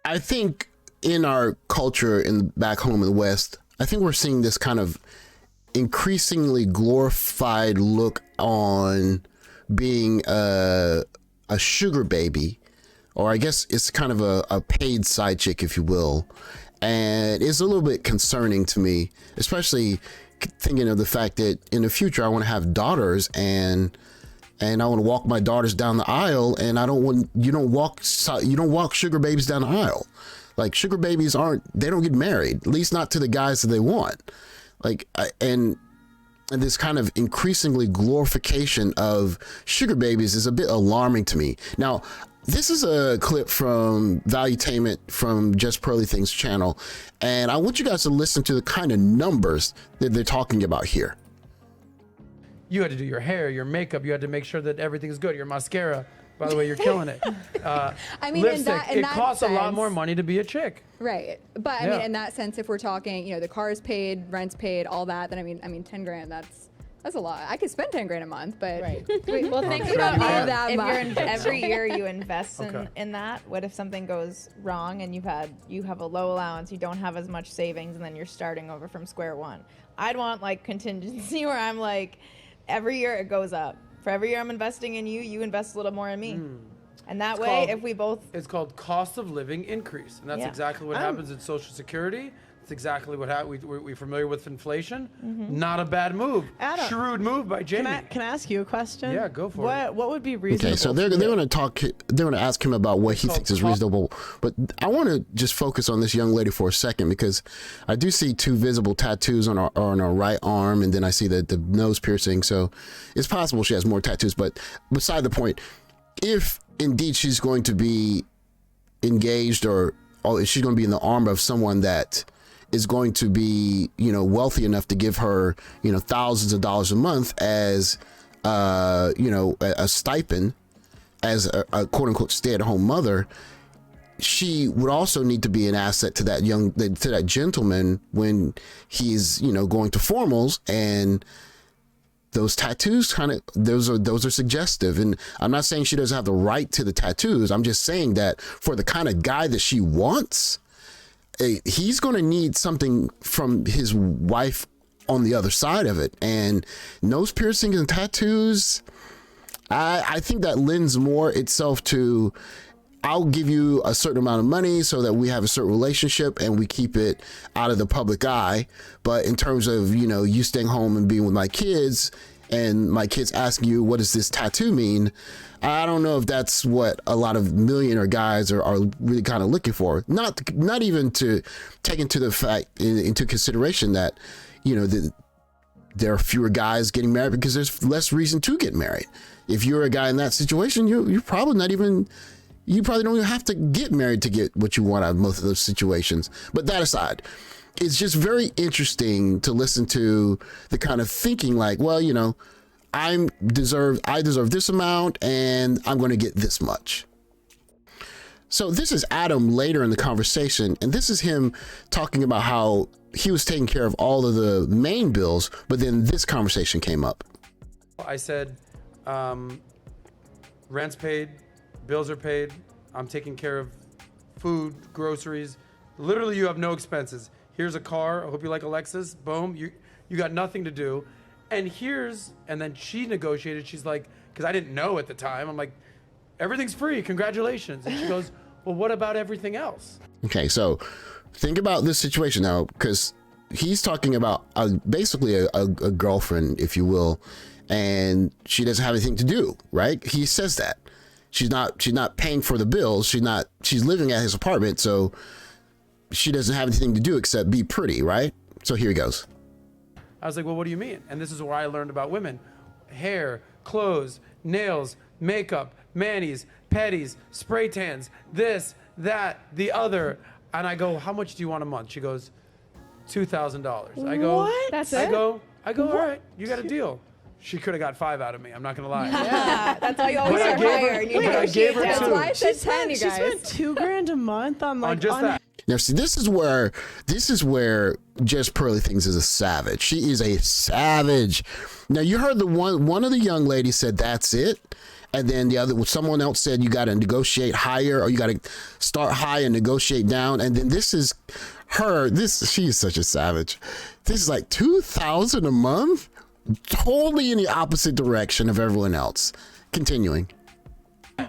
I think in our culture in back home in the West, I think we're seeing this kind of increasingly glorified look on being a sugar baby, or I guess it's kind of a paid side chick, if you will. And it's a little bit concerning to me, especially thinking of the fact that in the future I want to have daughters, and I want to walk my daughters down the aisle, and you don't walk sugar babies down the aisle. Like, sugar babies they don't get married, at least not to the guys that they want. Like, and this kind of increasingly glorification of sugar babies is a bit alarming to me. Now, this is a clip from Valuetainment from Just Pearly Things channel, and I want you guys to listen to the kind of numbers that they're talking about here. You had to do your hair, your makeup. You had to make sure that everything's good. Your mascara, by the way, you're killing it. I mean, lipstick. in It that costs a lot sense- more money to be a chick. Right. But I mean, in that sense, if we're talking, the car's paid, rent's paid, all that, then I mean, 10 grand, that's a lot. I could spend 10 grand a month, but Well, think we about don't need if that much. every year you invest Okay. in that. What if something goes wrong and you have a low allowance, you don't have as much savings, and then you're starting over from square one? I'd want like contingency where I'm like, every year it goes up. For every year I'm investing in you, you invest a little more in me. And that way, if we both... It's called cost of living increase. And that's exactly what happens in Social Security. It's exactly what happens. We're familiar with inflation. Not a bad move. Adam, Shrewd move by Jamie. Can I ask you a question? Yeah, go for it. What would be reasonable? Okay, so they're going to ask him about what he thinks is reasonable. But I want to just focus on this young lady for a second, because I do see 2 visible tattoos on her right arm, and then I see the nose piercing. So it's possible she has more tattoos. But beside the point, if indeed she's going to be engaged, or if she's going to be in the arm of someone that is going to be, wealthy enough to give her, thousands of dollars a month as, a stipend, as a quote unquote stay-at-home mother, she would also need to be an asset to that gentleman when he's, going to formals. And those tattoos those are suggestive. And I'm not saying she doesn't have the right to the tattoos. I'm just saying that for the kind of guy that she wants, he's going to need something from his wife on the other side of it. And nose piercings and tattoos, I think that lends more itself to, I'll give you a certain amount of money so that we have a certain relationship and we keep it out of the public eye. But in terms of, you staying home and being with my kids, and my kids asking you, what does this tattoo mean? I don't know if that's what a lot of millionaire guys are really kind of looking for. Not even to take into consideration that, there are fewer guys getting married because there's less reason to get married. If you're a guy in that situation, you're probably not even, you probably don't even have to get married to get what you want out of most of those situations. But that aside, it's just very interesting to listen to the kind of thinking like, well, I deserve this amount and I'm going to get this much. So this is Adam later in the conversation, and this is him talking about how he was taking care of all of the main bills, but then this conversation came up. I said, rent's paid, bills are paid, I'm taking care of food, groceries. Literally, you have no expenses. Here's a car. I hope you like a Lexus. Boom. You got nothing to do. And then she negotiated. She's like, because I didn't know at the time. I'm like, everything's free. Congratulations. And she goes, well, what about everything else? Okay, so think about this situation now, because he's talking about basically a girlfriend, if you will, and she doesn't have anything to do, right? He says that. She's not paying for the bills. She's living at his apartment, so she doesn't have anything to do except be pretty, right? So here he goes. I was like, well, what do you mean? And this is where I learned about women. Hair, clothes, nails, makeup, manis, petties, spray tans, this, that, the other. And I go, how much do you want a month? She goes, $2,000. I go, what? That's I it? go, all right, you got a deal. She could have got 5 out of me. I'm not gonna lie. Yeah, that's why you always But I start gave her- higher. And you but I gave her negotiate two. down. That's why I said 10, you She guys. spent $2,000 a month on Just that. Now, see, this is where Just Pearly Things is a savage. She is a savage. Now, you heard one of the young ladies said, that's it. And then someone else said you got to negotiate higher, or you got to start high and negotiate down. And then this is her. She is such a savage. This is like $2,000 a month, totally in the opposite direction of everyone else. Continuing.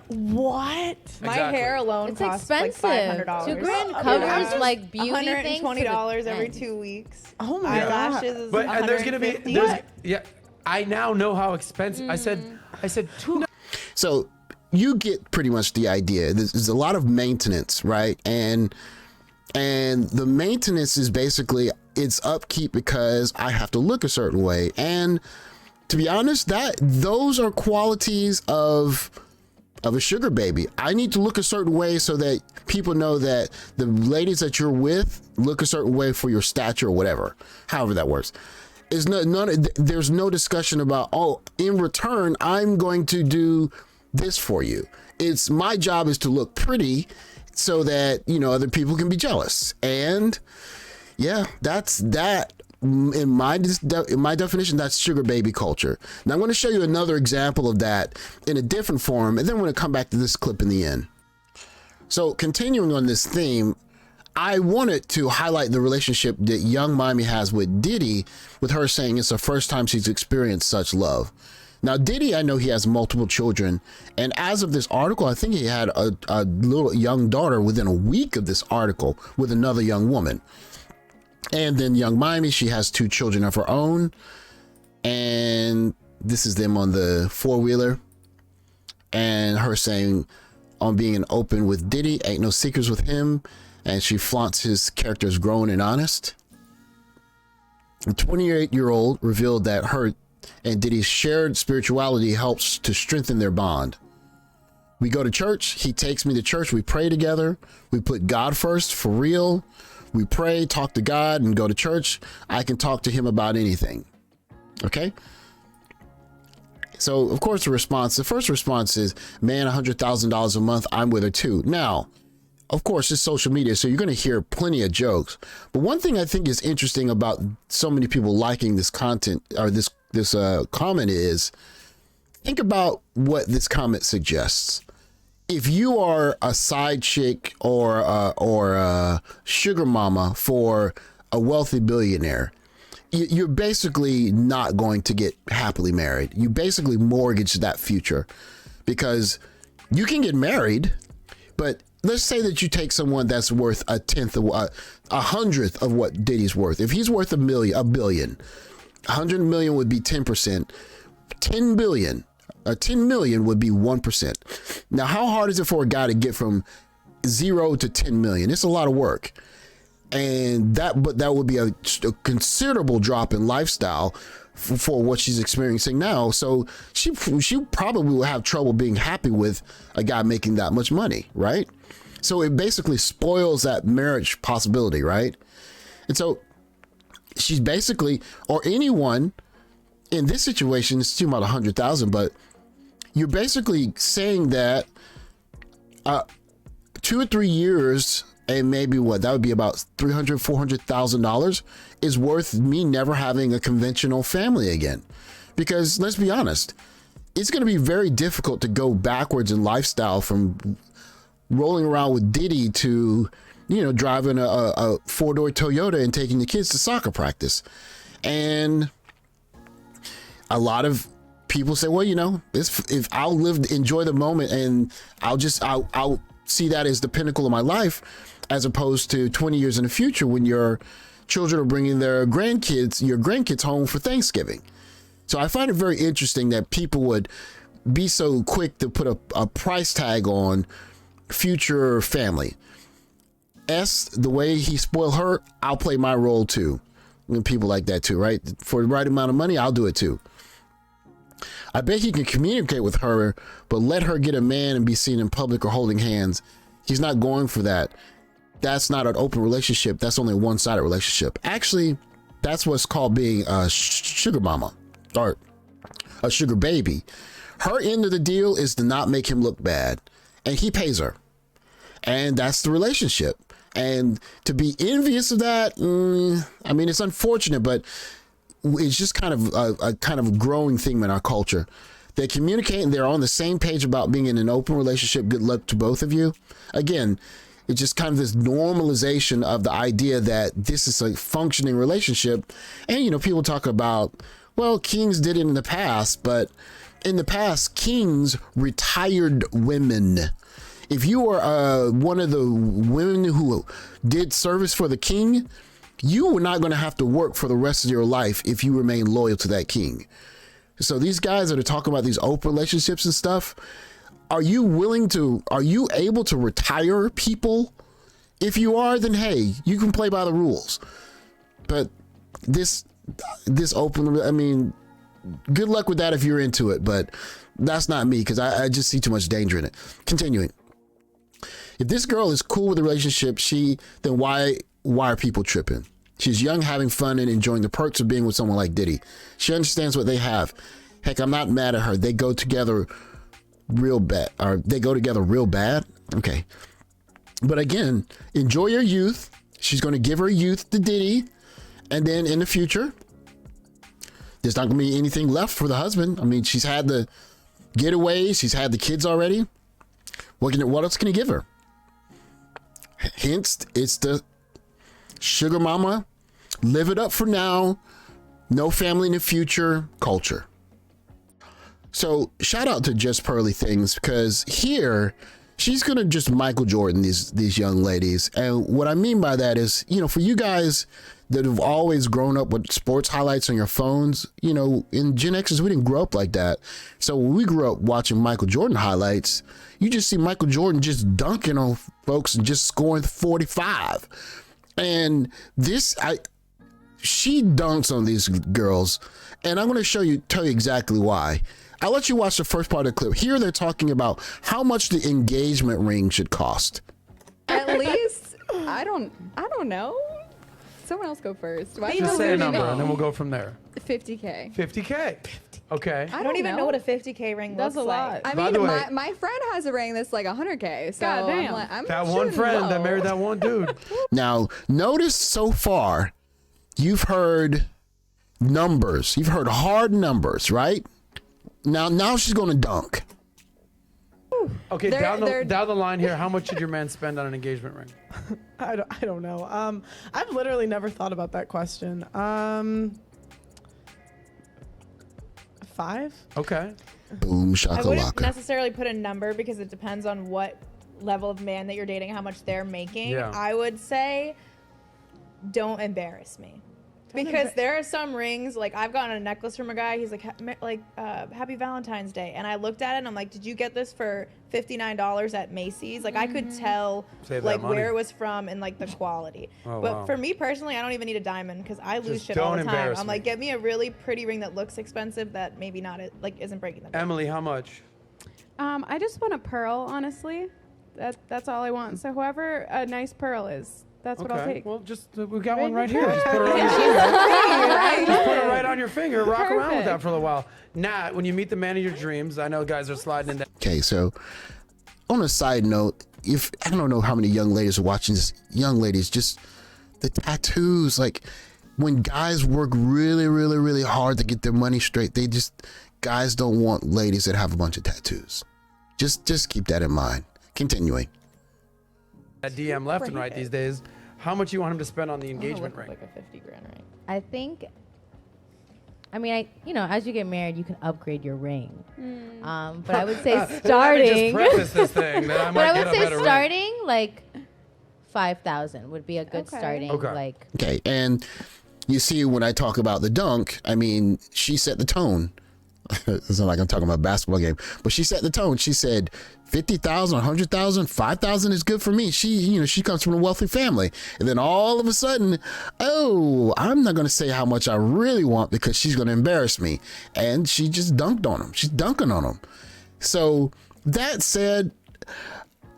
What? My Exactly. hair alone It's costs expensive. like $500. $2,000 covers like beauty things. $120 every and- 2 weeks. Oh my God. Eyelashes is But and there's gonna be $150. yeah. I now know how expensive. I said two. So you get pretty much the idea. There's a lot of maintenance, right? And the maintenance is basically it's upkeep because I have to look a certain way. And to be honest, those are qualities of a sugar baby. I need to look a certain way so that people know that the ladies that you're with look a certain way for your stature or whatever, however that works. There's no discussion about, oh, in return, I'm going to do this for you. It's my job is to look pretty so that, other people can be jealous. And yeah, that's that. In my definition, that's sugar baby culture. Now I'm going to show you another example of that in a different form, and then we're going to come back to this clip in the end. So continuing on this theme, I wanted to highlight the relationship that young Miami has with Diddy, with her saying it's the first time she's experienced such love. Now, Diddy, I know he has multiple children, and as of this article, I think he had a little young daughter within a week of this article with another young woman. And then young Miami, she has 2 children of her own. And this is them on the 4-wheeler. And her saying on being open with Diddy, ain't no secrets with him. And she flaunts his character as grown and honest. The 28-year-old revealed that her and Diddy's shared spirituality helps to strengthen their bond. We go to church. He takes me to church. We pray together. We put God first for real. We pray, talk to God, and go to church. I can talk to him about anything. Okay? So, of course, the first response is, man, $100,000 a month, I'm with her too. Now, of course, it's social media, so you're going to hear plenty of jokes. But one thing I think is interesting about so many people liking this content or this comment is, think about what this comment suggests. If you are a side chick or a sugar mama for a wealthy billionaire, you're basically not going to get happily married. You basically mortgage that future, because you can get married, but let's say that you take someone that's worth a hundredth of what Diddy's worth. If he's worth a billion, 100 million would be 10%. 10 billion. 10 million would be 1%. Now, how hard is it for a guy to get from 0 to 10 million? It's a lot of work. And that would be a considerable drop in lifestyle for what she's experiencing now. So she probably will have trouble being happy with a guy making that much money, right? So it basically spoils that marriage possibility, right? And so she's basically, or anyone in this situation, it's still about 100,000, but you're basically saying that 2 or 3 years, and maybe that would be about $300,000-$400,000 is worth me never having a conventional family again. Because let's be honest, it's going to be very difficult to go backwards in lifestyle from rolling around with Diddy to, driving a 4-door Toyota and taking the kids to soccer practice. And a lot of people say, well, if I'll enjoy the moment, and I'll see that as the pinnacle of my life, as opposed to 20 years in the future when your children are bringing your grandkids home for Thanksgiving. So I find it very interesting that people would be so quick to put a price tag on future family. The way he spoiled her, I'll play my role too. And people like that too, right? For the right amount of money, I'll do it too. I bet he can communicate with her, but let her get a man and be seen in public or holding hands. He's not going for that. That's not an open relationship. That's only a one-sided relationship. Actually, that's what's called being a sugar mama or a sugar baby. Her end of the deal is to not make him look bad, and he pays her. And that's the relationship. And to be envious of that, it's unfortunate, but it's just kind of a growing theme in our culture. They communicate and they're on the same page about being in an open relationship. Good luck to both of you. Again, it's just kind of this normalization of the idea that this is a functioning relationship. And, you know, people talk about, well, kings did it in the past, but in the past, kings retired women. If you were one of the women who did service for the king, you were not going to have to work for the rest of your life if you remain loyal to that king. So these guys that are talking about these open relationships and stuff, are you able to retire people? If you are, then hey, you can play by the rules. But this open, I mean, good luck with that if you're into it, but that's not me because I just see too much danger in it. Continuing. If this girl is cool with the relationship, then why are people tripping? She's young, having fun, and enjoying the perks of being with someone like Diddy. She understands what they have. Heck, I'm not mad at her. They go together real bad. Okay. But again, enjoy your youth. She's going to give her youth to Diddy. And then in the future, there's not going to be anything left for the husband. I mean, she's had the getaways. She's had the kids already. What else can he give her? Hence, it's the sugar mama, live it up for now, no family in the future culture. So shout out to Just Pearly Things, because here she's gonna just Michael Jordan these young ladies. And what I mean by that is, you know, for you guys that have always grown up with sports highlights on your phones, you know, in Gen X's, we didn't grow up like that. So when we grew up watching Michael Jordan highlights, you just see Michael Jordan just dunking on folks and just scoring 45. And she dunks on these girls, and I'm going to tell you exactly why. I'll let you watch the first part of the clip. Here they're talking about how much the engagement ring should cost. At least, I don't know. Someone else go first. Why Just say a number, and then we'll go from there. 50K. 50K. Okay. I don't even know what a 50K ring looks like. I By mean, the way- my friend has a ring that's like 100K. So God damn. I'm That one shooting friend that low. married that one dude. Now, notice so far, you've heard numbers. You've heard hard numbers, right? Now she's going to dunk. Okay, They're- down the line here, how much should your man spend on an engagement ring? I don't know. I've literally never thought about that question. 5? Okay. Boom, I wouldn't shakalaka. necessarily put a number because it depends on what level of man that you're dating, how much they're making. Yeah. I would say don't embarrass me. Because there are some rings, like I've gotten a necklace from a guy. He's like, Happy Valentine's Day. And I looked at it and I'm like, did you get this for $59 at Macy's? Like I could tell Save that like money. where it was from and like the quality. Oh, but wow. for me personally, I don't even need a diamond because I lose Just shit all don't the time. embarrass I'm me. like, get me a really pretty ring that looks expensive that maybe not like isn't breaking the bank. Emily, how much? I just want a pearl, honestly. That's all I want. So whoever a nice pearl is, that's what I'll Okay. take. Well, just we got one right here. Just put it on your finger. Just put it right on your finger. Rock around with that for a little while. Nat, when you meet the man of your dreams, I know guys are sliding in that. Okay, so on a side note, if I don't know how many young ladies are watching this, young ladies, just the tattoos, like when guys work really, really, really hard to get their money straight, guys don't want ladies that have a bunch of tattoos. Just keep that in mind. Continuing. That DM left and right these days. How much you want him to spend on the engagement ring? Like a 50 grand ring. I think. I mean, as you get married, you can upgrade your ring. But I would say Let me just starting. preface this thing that I But might I get would a say better ring. starting like 5,000 would be a good Okay. starting. Okay. Like Okay, and you see when I talk about the dunk, I mean, she set the tone. It's not like I'm talking about a basketball game, but she set the tone. She said 50,000, 100,000, 5,000 is good for me. She comes from a wealthy family. And then all of a sudden, I'm not going to say how much I really want because she's going to embarrass me. And she just dunked on him. She's dunking on him. So that said,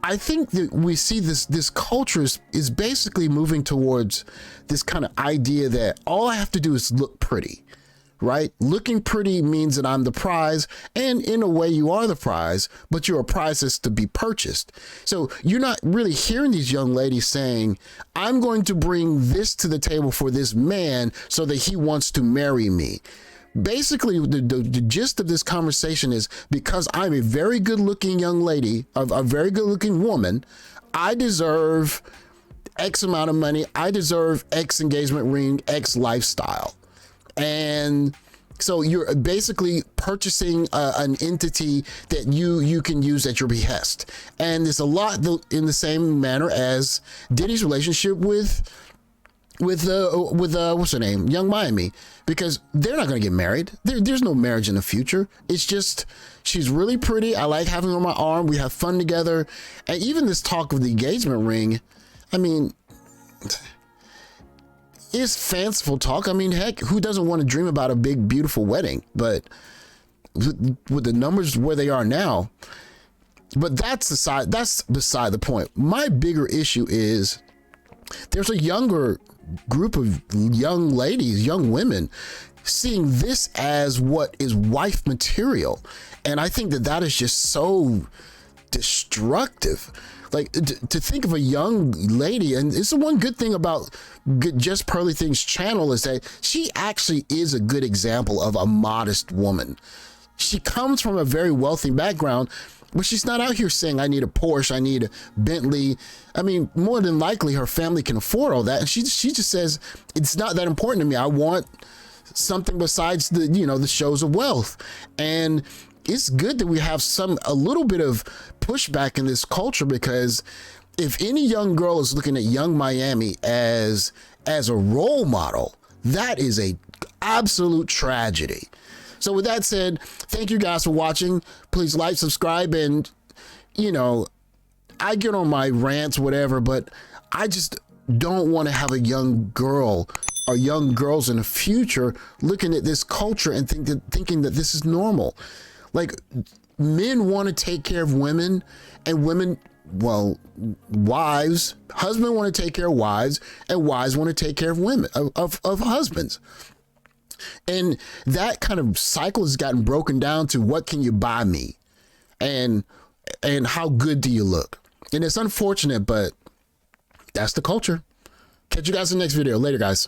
I think that we see this culture is basically moving towards this kind of idea that all I have to do is look pretty. Right? Looking pretty means that I'm the prize, and in a way you are the prize, but you're a prize that's to be purchased. So you're not really hearing these young ladies saying, I'm going to bring this to the table for this man so that he wants to marry me. basically the gist of this conversation is because I'm a very good looking young lady, a very good looking woman, I deserve X amount of money. I deserve X engagement ring, X lifestyle. And so you're basically purchasing an entity that you can use at your behest. And it's a lot in the same manner as Diddy's relationship with what's her name, Young Miami, because they're not going to get married. There's no marriage in the future. It's just, she's really pretty. I like having her on my arm. We have fun together. And even this talk of the engagement ring, I mean, it's fanciful talk. I mean, heck, who doesn't want to dream about a big, beautiful wedding? But with the numbers where they are now, but that's beside the point. My bigger issue is there's a younger group of young ladies, young women, seeing this as what is wife material. And I think that is just so destructive. Like to think of a young lady, and it's the one good thing about Just Pearly Things channel is that she actually is a good example of a modest woman. She comes from a very wealthy background, but she's not out here saying, I need a Porsche, I need a Bentley. I mean, more than likely her family can afford all that. And she just says, it's not that important to me. I want something besides the shows of wealth. And it's good that we have a little bit of pushback in this culture, because if any young girl is looking at Young Miami as a role model, that is a absolute tragedy. So with that said, thank you guys for watching. Please like, subscribe, and I get on my rants, whatever, but I just don't want to have a young girl or young girls in the future looking at this culture and thinking that this is normal. Like, men want to take care of women, and women, well, wives, husbands want to take care of wives, and wives want to take care of women, of husbands. And that kind of cycle has gotten broken down to what can you buy me, and how good do you look? And it's unfortunate, but that's the culture. Catch you guys in the next video. Later, guys.